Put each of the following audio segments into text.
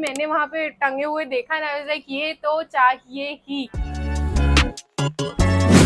मैंने वहां पे टंगे हुए देखा ना, लाइक ये तो चाहिए ही।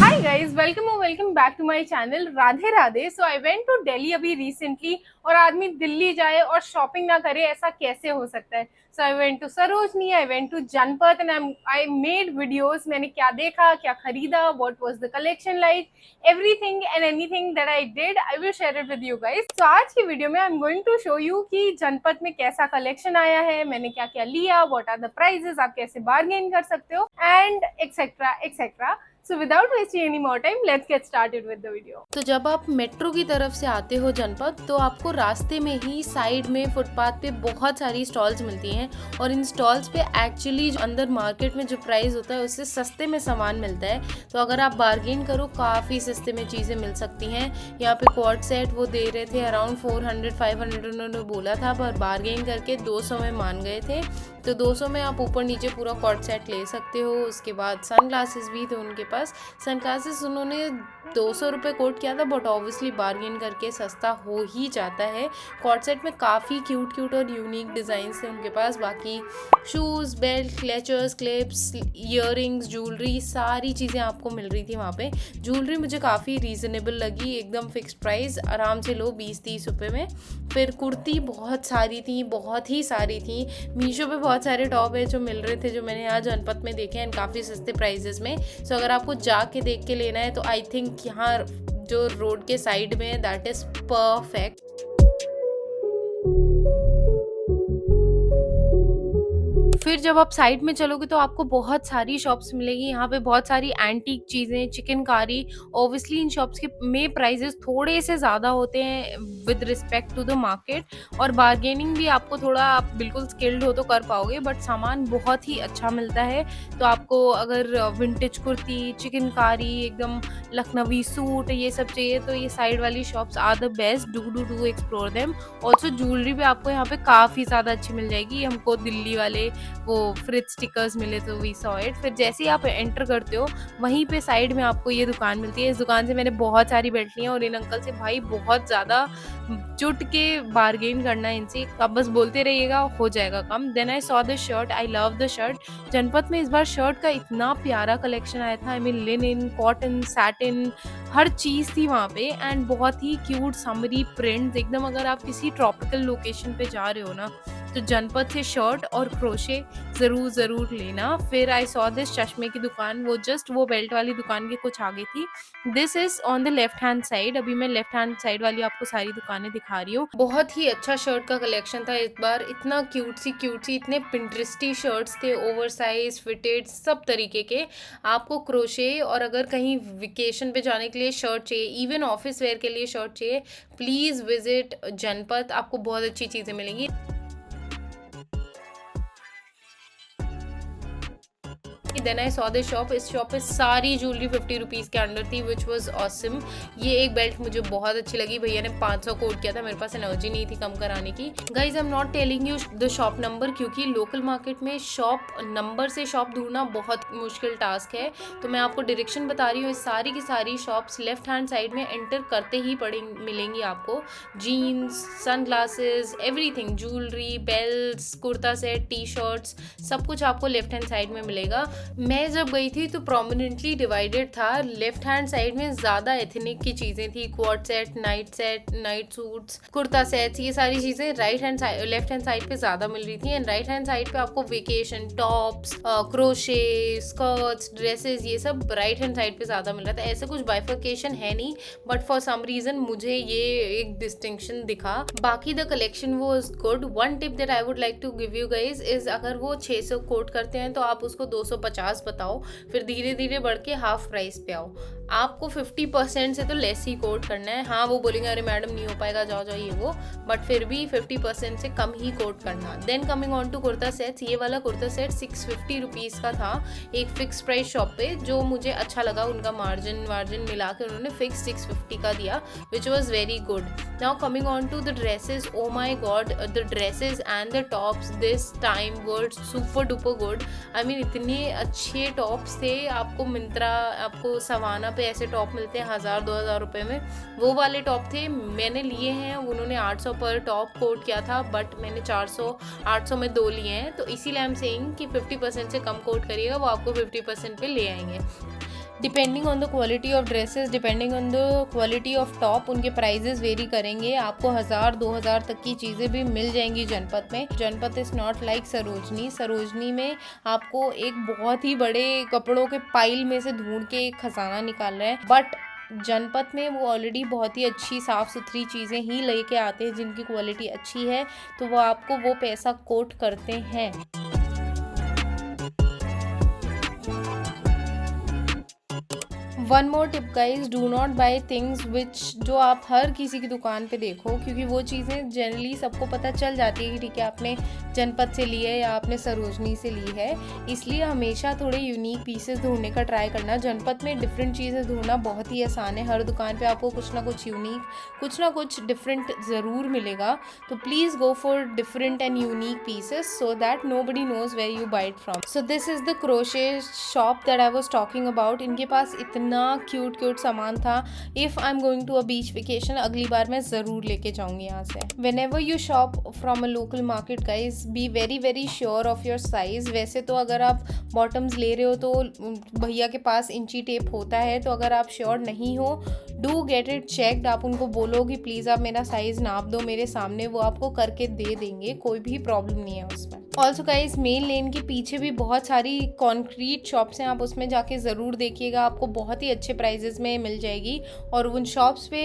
Hi guys, welcome back to my channel. Radhe Radhe. So I went to Delhi अभी रिसेंटली, और आदमी दिल्ली जाए और शॉपिंग ना करे, ऐसा कैसे हो सकता है। So I went to Sarojini, I went to Janpath and I made videos. मैंने क्या देखा, क्या खरीदा, what was the collection like, everything and anything that I did I will share it with you guys. तो आज की वीडियो में I am going to show you कि जनपथ में कैसा कलेक्शन आया है, मैंने क्या क्या लिया, व्हाट आर द प्राइजेस, आप कैसे बार्गेन कर सकते हो, and etcetera etcetera. So without wasting any more time, let's get started with the video. तो जब आप मेट्रो की तरफ से आते हो जनपथ, तो आपको रास्ते में ही साइड में फुटपाथ पे बहुत सारी स्टॉल्स मिलती हैं, और इन स्टॉल्स पे एक्चुअली अंदर मार्केट में जो प्राइस होता है उससे सस्ते में सामान मिलता है। तो अगर आप बार्गेन करो, काफ़ी सस्ते में चीज़ें मिल सकती हैं। यहाँ पे क्वाड सेट वो दे रहे थे अराउंड 400-500 उन्होंने बोला था, पर बार्गेन करके 200 में मान गए थे। तो 200 में आप ऊपर नीचे पूरा क्वाड सेट ले सकते हो। उसके बाद सन ग्लासेस भी थे उनके पास। सन ग्लासेस उन्होंने 200 रुपये कोट किया था, बट ऑब्वियसली बार्गेन करके सस्ता हो ही जाता है। क्वाड सेट में काफ़ी क्यूट और यूनिक डिज़ाइन थे उनके पास। बाकी shoes, belt, clutchers, clips, earrings, jewellery, सारी चीज़ें आपको मिल रही थी वहाँ पे। ज्वेलरी मुझे काफ़ी रीज़नेबल लगी, एकदम फिक्स्ड प्राइस, आराम से लो 20-30 रुपये में। फिर कुर्ती बहुत सारी थी, बहुत ही सारी थी। मीशो पे बहुत सारे टॉप है जो मिल रहे थे, जो मैंने यहाँ जनपथ में देखे हैं काफ़ी सस्ते प्राइजेस में। सो अगर आपको जाके देख के लेना है तो आई थिंक यहाँ जो रोड के साइड में है दैट इज़ परफेक्ट। फिर जब आप साइड में चलोगे तो आपको बहुत सारी शॉप्स मिलेगी। यहाँ पे बहुत सारी एंटीक चीज़ें, चिकनकारी। ऑब्वियसली इन शॉप्स के में प्राइजेस थोड़े से ज़्यादा होते हैं with respect to the market, और बार्गेनिंग भी आपको थोड़ा, आप बिल्कुल स्किल्ड हो तो कर पाओगे, बट सामान बहुत ही अच्छा मिलता है। तो आपको अगर विंटेज कुर्ती, चिकनकारी, एकदम लखनवी सूट, ये सब चाहिए तो ये साइड वाली shops are the best. Do explore them. Also jewellery भी आपको यहाँ पे काफ़ी ज़्यादा अच्छी मिल जाएगी। हमको दिल्ली वाले वो फ्रिज स्टिकर्स मिले तो वी सॉ इट। फिर जैसे ही आप एंटर करते हो, वहीं पे साइड में आपको ये दुकान मिलती है। इस दुकान से मैंने बहुत सारी बेल्ट ली हैं, और इन अंकल से भाई बहुत ज़्यादा जुट के बार्गेन करना है इनसे। आप बस बोलते रहिएगा, हो जाएगा कम। Then I saw the shirt, I love the shirt. Janpath में इस बार शर्ट का इतना प्यारा कलेक्शन आया था। I mean linen, cotton, satin, हर चीज़ थी वहाँ पे, एंड बहुत ही क्यूट समरी प्रिंट्स एकदम। अगर आप किसी ट्रॉपिकल लोकेशन पे जा रहे हो ना, तो जनपथ से शर्ट और क्रोशे ज़रूर लेना। फिर आई सॉ दिस चश्मे की दुकान, वो जस्ट वो बेल्ट वाली दुकान के कुछ आगे थी। This is on the left hand side. अभी मैं लेफ्ट हैंड साइड वाली आपको सारी दुकानें दिखा रही हूँ। बहुत ही अच्छा शर्ट का कलेक्शन था इस बार। इतना क्यूट सी इतने पिंटरेस्टी शर्ट्स थे, ओवर साइज, फिटेड, सब तरीके के। आपको क्रोशे, और अगर कहीं वेकेशन पे जाने के लिए शर्ट चाहिए, इवन ऑफिस वेयर के लिए शर्ट चाहिए, प्लीज़ विजिट जनपथ। आपको बहुत अच्छी चीज़ें मिलेंगी। Then I saw this shop. इस शॉप पे सारी ज्वेलरी 50 रुपीज़ के अंडर थी, विच वॉज ऑसम। ये एक बेल्ट मुझे बहुत अच्छी लगी, भैया ने 500 कोट किया था, मेरे पास एनर्जी नहीं थी कम कराने की। Guys I am not telling you the shop number, क्योंकि लोकल मार्केट में शॉप नंबर से शॉप ढूंढना बहुत मुश्किल टास्क है। तो मैं आपको डायरेक्शन बता रही हूँ। इस सारी की सारी शॉप्स लेफ्ट हैंड साइड में एंटर करते ही मिलेंगी आपको। Jeans, sunglasses, everything, jewellery, belts, kurta set, T shirts, सब कुछ आपको लेफ्ट हैंड साइड में मिलेगा। मैं जब गई थी तो प्रोमिनेंटली डिवाइडेड था। लेफ्ट हैंड साइड में ज़्यादा एथनिक की चीज़ें थी, quad set, night suits, kurta sets, ये सारी चीज़ें लेफ्ट हैंड साइड पे ज़्यादा मिल रही थी। एंड राइट हैंड साइड पे आपको vacation tops, crochet, skirts, dresses, ये सब राइट हैंड साइड पे ज़्यादा मिल रहा था। ऐसे कुछ बाइफर्केशन है नहीं, बट फॉर सम रीज़न मुझे ये एक डिस्टिंक्शन दिखा। बाकी the collection was good. One tip that I would like to give you guys is, अगर वो 600 कोट करते हैं तो आप उसको 250 बताओ, फिर धीरे धीरे बढ़ के हाफ प्राइस पे आओ। आपको 50% से तो लेस ही कोट करना है। हाँ, वो बोलेंगे अरे मैडम नहीं हो पाएगा, जाओ ये वो, बट फिर भी 50% से कम ही कोट करना। Then coming on to kurta sets, ये वाला कुर्ता सेट 650 रुपीज़ का था एक फिक्स प्राइस शॉप पे, जो मुझे अच्छा लगा। उनका मार्जिन मिला के उन्होंने फिक्स 650 का दिया, which was very good. Now coming on to the dresses, oh my god, the dresses and the tops this time were super duper good. I mean इतने अच्छे टॉप्स थे। आपको मिंत्रा, आपको सवाना पे ऐसे टॉप मिलते हैं 1000-2000 रुपए में, वो वाले टॉप थे। मैंने लिए हैं, उन्होंने 800 पर टॉप कोट किया था, बट मैंने 400-800 में 2 लिए हैं। तो इसीलिए आई एम सेइंग कि 50% से कम कोट करिएगा, वो आपको 50% पे ले आएंगे। Depending on the quality of dresses, depending on the quality of top, उनके प्राइजेस वेरी करेंगे। आपको 1000-2000 तक की चीज़ें भी मिल जाएंगी जनपद में। जनपद is not like Sarojini. Sarojini में आपको एक बहुत ही बड़े कपड़ों के पाइल में से ढूंढ के एक खजाना निकाल रहे हैं, बट जनपद में वो ऑलरेडी बहुत ही अच्छी साफ़ सुथरी चीज़ें ही लेके आते हैं जिनकी क्वालिटी अच्छी है, तो वो आपको वो पैसा कोट करते हैं। One more tip guys, do not by things which जो आप हर किसी की दुकान पे देखो, क्योंकि वो चीज़ें जनरली सबको पता चल जाती है कि ठीक है आपने जनपद से ली है या आपने सरोजनी से ली है। इसलिए हमेशा थोड़े यूनिक पीसेस ढूंढने का ट्राई करना। जनपद में डिफरेंट चीज़ें ढूंढना बहुत ही आसान है। हर दुकान पे आपको कुछ ना कुछ यूनिक, कुछ ना कुछ डिफरेंट ज़रूर मिलेगा। तो please go for different and unique pieces so that nobody knows where you buy it from. So this is the crochet shop that I was talking about. इनके पास इतना क्यूट सामान था। If I am going to a beach vacation, अगली बार मैं ज़रूर लेके जाऊंगी यहाँ से। Whenever you shop from a local market guys, be very sure of your size. वैसे तो अगर आप बॉटम्स ले रहे हो तो भैया के पास इंची टेप होता है, तो अगर आप श्योर नहीं हो, डू गेट इट चेकड। आप उनको बोलो कि प्लीज़ आप मेरा साइज़ नाप दो मेरे सामने, वो आपको करके दे देंगे, कोई भी प्रॉब्लम नहीं है उसमें। ऑल्सो गाइस, मेन लेन के पीछे भी बहुत सारी कॉन्क्रीट शॉप्स हैं, आप उसमें जाके ज़रूर देखिएगा, आपको बहुत ही अच्छे प्राइजेस में मिल जाएगी। और उन शॉप्स पे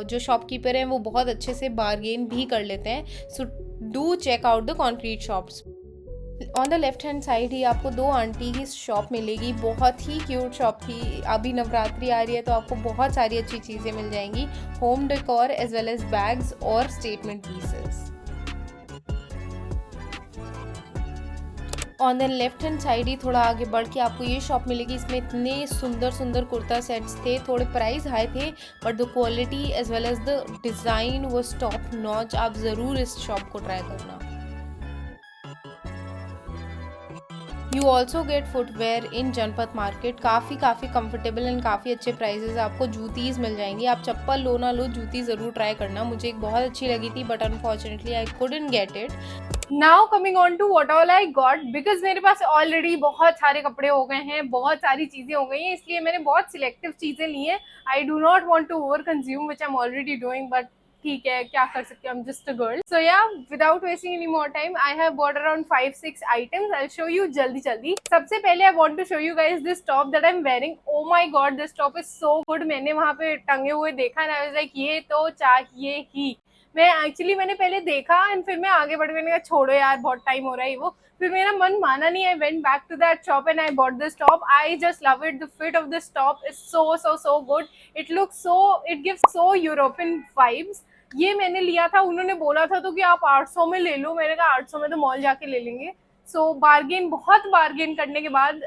जो शॉपकीपर हैं वो बहुत अच्छे से बार्गेन भी कर लेते हैं। So do check out the concrete shops. On the left hand side ही आपको 2 आंटी की शॉप मिलेगी, बहुत ही क्यूट शॉप थी। अभी नवरात्रि आ रही है तो आपको बहुत सारी अच्छी चीज़ें मिल जाएंगी, home decor as well as bags और statement pieces. On the left hand side ही थोड़ा आगे बढ़ के आपको ये शॉप मिलेगी। इसमें इतने सुंदर कुर्ता सेट्स थे, थोड़े प्राइस हाई थे, but the quality as well as the design was top notch. आप ज़रूर इस शॉप को ट्राई करना। You also get footwear in Janpath market. काफ़ी कंफर्टेबल एंड काफ़ी अच्छे प्राइजेस आपको जूतीज़ मिल जाएंगी। आप चप्पल लो ना लो, जूती ज़रूर ट्राई करना। मुझे एक बहुत अच्छी लगी थी, but unfortunately I couldn't get it. Now coming on to what all I got, because मेरे पास ऑलरेडी बहुत सारे कपड़े हो गए हैं, बहुत सारी चीजें हो गई हैं, इसलिए मैंने बहुत सिलेक्टिव चीजें ली हैं। I do not want to over consume which I am already doing, but ठीक है, क्या कर सकते हैं, I am just a girl. So ya, without wasting any more time, I have bought around 5-6 items. I show you जल्दी। सबसे पहले I want to show you guys this top that I am wearing. Oh my god, this top is so good. मैंने वहां पे टंगे हुए देखा ना, आई वाज लाइक ये तो चाहिए ही। मैंने पहले देखा एंड फिर मैं आगे बढ़ गई, छोड़ो यार, बहुत टाइम हो रहा है वो। फिर मेरा मन माना नहीं, I went back to that shop and I bought this top. I just love it. The fit of this top is so good. It looks it gives so European vibes. ये मैंने लिया था, उन्होंने बोला था तो कि आप 800 में ले लो। मैंने कहा 800 में तो मॉल जाके ले लेंगे। सो बहुत बार्गेन करने के बाद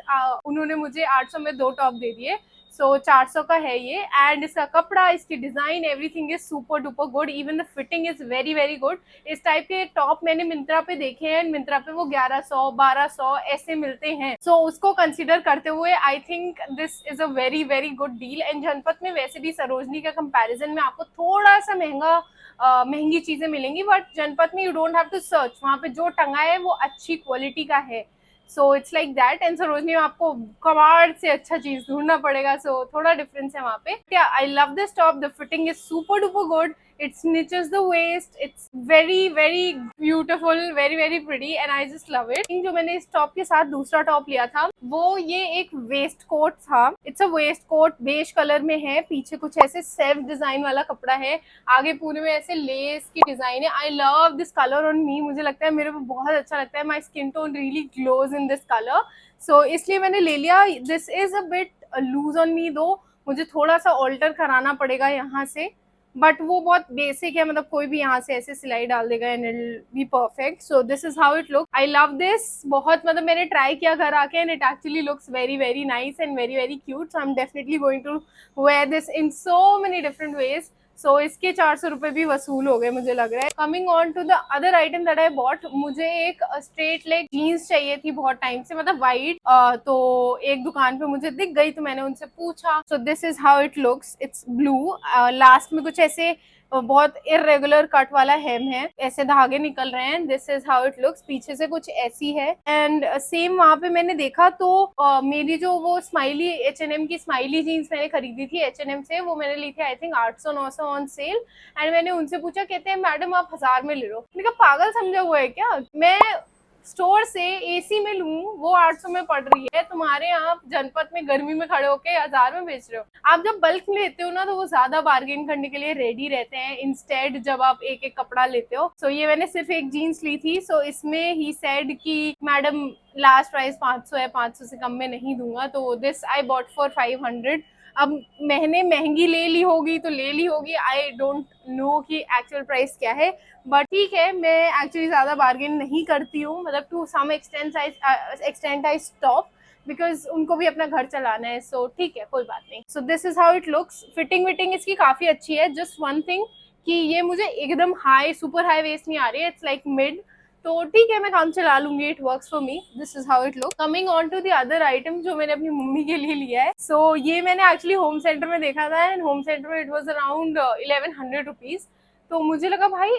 उन्होंने मुझे 800 में 2 टॉप दे दिए। सो 400 का है ये, एंड इसका कपड़ा, इसकी design, everything is super duper good. Even the fitting is very good. इस टाइप के टॉप मैंने मिंत्रा पे देखे हैं, मिंत्रा पे वो 1100-1200 ऐसे मिलते हैं। सो उसको कंसिडर करते हुए I think this is a very good deal. And जनपद में वैसे भी सरोजनी का कंपैरिजन में आपको थोड़ा सा महंगी चीजें मिलेंगी, बट जनपद में you don't have to search, वहां पे जो टंगा है वो अच्छी क्वालिटी का है। So it's like that. And Sarojini में आपको कबाड़ से अच्छा चीज ढूंढना पड़ेगा, सो थोड़ा डिफरेंस है वहाँ पे। आई love this top. The fitting is super duper good. It snitches the waist. It's very beautiful, very pretty, and I just love it. जो मैंने इस टॉप के साथ दूसरा टॉप लिया था वो ये एक वेस्ट कोट था। It's a waistcoat, beige colour में है, पीछे कुछ ऐसे सेल्फ डिजाइन वाला कपड़ा है, आगे पूरे में ऐसे लेस की डिजाइन है। I love this colour on me. मुझे लगता है मेरे को बहुत अच्छा लगता है। My skin tone really glows in this colour, so इसलिए मैंने ले लिया। This is a bit loose on me though, मुझे थोड़ा सा ऑल्टर कराना पड़ेगा यहाँ से, बट वो बहुत बेसिक है, मतलब कोई भी यहाँ से ऐसे सिलाई डाल देगा and it will be perfect. So this is how it look. I love this बहुत, मतलब मैंने ट्राई किया घर आके and it actually looks very nice and very cute. So I am definitely going to wear this in so many different ways. So इसके 400 रुपए भी वसूल हो गए मुझे लग रहा है। Coming on to the other item that I bought, मुझे एक स्ट्रेट लेग जीन्स चाहिए थी बहुत टाइम से, मतलब वाइट। तो एक दुकान पे मुझे दिख गई तो मैंने उनसे पूछा। सो this is how it looks, it's blue. Last में कुछ ऐसे बहुत इरेगुलर कट वाला हेम है, ऐसे धागे निकल रहे हैं। This is how it looks, पीछे से कुछ ऐसी है। एंड सेम वहां पे मैंने देखा तो मेरी जो वो स्माइली H&M की स्माइली जीन्स मैंने खरीदी थी H&M से, वो मैंने ली थी I think 800-900 on sale. And मैंने उनसे पूछा, कहते हैं मैडम आप 1000 में ले लो। मैंने कहा पागल समझा हुआ है क्या, मैं स्टोर से एसी में लूं वो 800 में पड़ रही है, तुम्हारे यहाँ जनपद में गर्मी में खड़े होके 1000 में बेच रहे हो। आप जब बल्क में लेते हो ना तो वो ज्यादा बार्गेन करने के लिए रेडी रहते हैं इंस्टेड जब आप एक एक कपड़ा लेते हो। सो ये मैंने सिर्फ एक जीन्स ली थी। सो इसमें ही सेड कि मैडम लास्ट प्राइस 500 है, 500 से कम में नहीं दूंगा। तो दिस आई बॉट फॉर 500। अब मैंने महंगी ले ली होगी तो ले ली होगी, आई डोंट नो कि एक्चुअल प्राइस क्या है, बट ठीक है। मैं एक्चुअली ज्यादा बार्गेन नहीं करती हूँ, मतलब to some extent I stop, because उनको भी अपना घर चलाना है। सो ठीक है, कोई बात नहीं। So this is how it looks. Fitting विटिंग इसकी काफी अच्छी है। जस्ट वन थिंग कि ये मुझे एकदम हाई सुपर हाई वेस्ट नहीं आ रही है, इट्स लाइक मिड। तो ठीक है, मैं काम चला लूंगी, it works for me. This is how it look. Coming on to the other item जो मैंने अपनी मम्मी के लिए लिया है। सो ये मैंने एक्चुअली होम सेंटर में देखा था, एंड होम सेंटर में इट वॉज अराउंड 1100 रुपीज। तो मुझे लगा भाई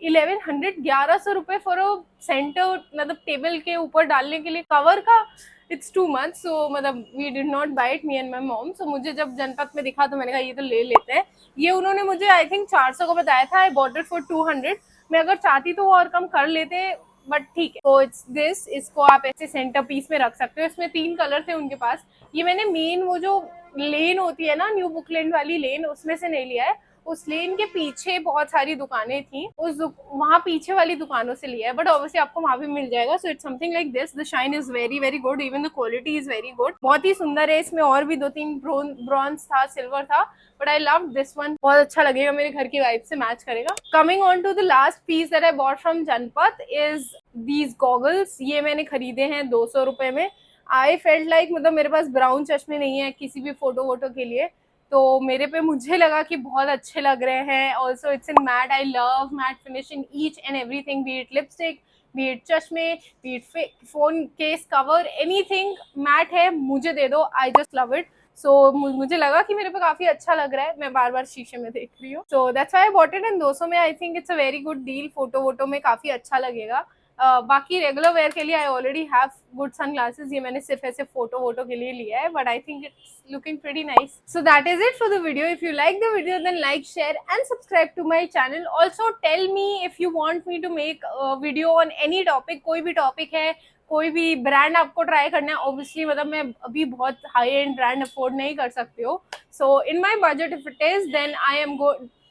1100 रुपए फॉर अ सेंटर, मतलब टेबल के ऊपर डालने के लिए कवर का, इट्स टू मच। सो मतलब we did not buy it, me and my mom. So मुझे जब जनपद में दिखा तो मैंने कहा ये तो ले लेते हैं। ये उन्होंने मुझे आई थिंक 400 को बताया था, आई बॉट इट फॉर 200। मैं अगर चाहती तो और कम कर लेते, बट ठीक है। तो इट्स दिस, इसको आप ऐसे सेंटर पीस में रख सकते हो। इसमें 3 कलर थे उनके पास। ये मैंने मेन वो जो लेन होती है ना, न्यू बुकलैंड वाली लेन, उसमें से नहीं लिया है। उस लेन के पीछे बहुत सारी दुकानें थी, वहाँ पीछे वाली दुकानों से लिया है, बट ऑब्वियसली आपको वहाँ भी मिल जाएगा। So it's something like this. The shine is very very good, even the quality is very good, बहुत ही सुंदर है। इसमें और भी 2-3 ब्रॉन्ज था, सिल्वर था, but I love this one. बहुत अच्छा लगेगा, मेरे घर की वाइब से मैच करेगा। Coming on to the last piece that I bought from Janpath is these goggles. ये मैंने खरीदे हैं 200 रुपए में। आई फेल्ट लाइक, मतलब मेरे पास ब्राउन चश्मे नहीं है किसी भी फोटो वोटो के लिए, तो मेरे पे मुझे लगा कि बहुत अच्छे लग रहे हैं। Also it's in matte, I love matte finish in each and everything, be it lipstick, be it चश्मे, be it phone case cover, anything matte है मुझे दे दो, I just love it. So मुझे लगा कि मेरे पे काफी अच्छा लग रहा है, मैं बार बार शीशे में देख रही हूँ। So that's why I bought it in 200 में। I think it's a very good deal, photo वोटो में काफी अच्छा लगेगा। बाकी रेगुलर वेयर के लिए I already have good sunglasses, ये मैंने सिर्फ ऐसे फोटो वोटो के लिए लिया है, but I think it's looking pretty nice. So that is it for the video. If you like the video, then like, share and subscribe to my channel. Also tell me if you want me to make a video on any topic. कोई भी topic है, कोई भी brand आपको try करना है, obviously मतलब मैं अभी बहुत हाई एंड ब्रांड अफोर्ड नहीं कर सकती हूँ। So in my budget if it is, then I am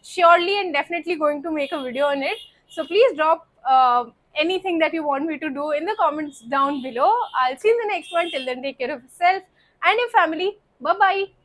surely and definitely going to make a video on it. So please drop anything that you want me to do in the comments down below. I'll see you in the next one. Till then, take care of yourself and your family. Bye bye.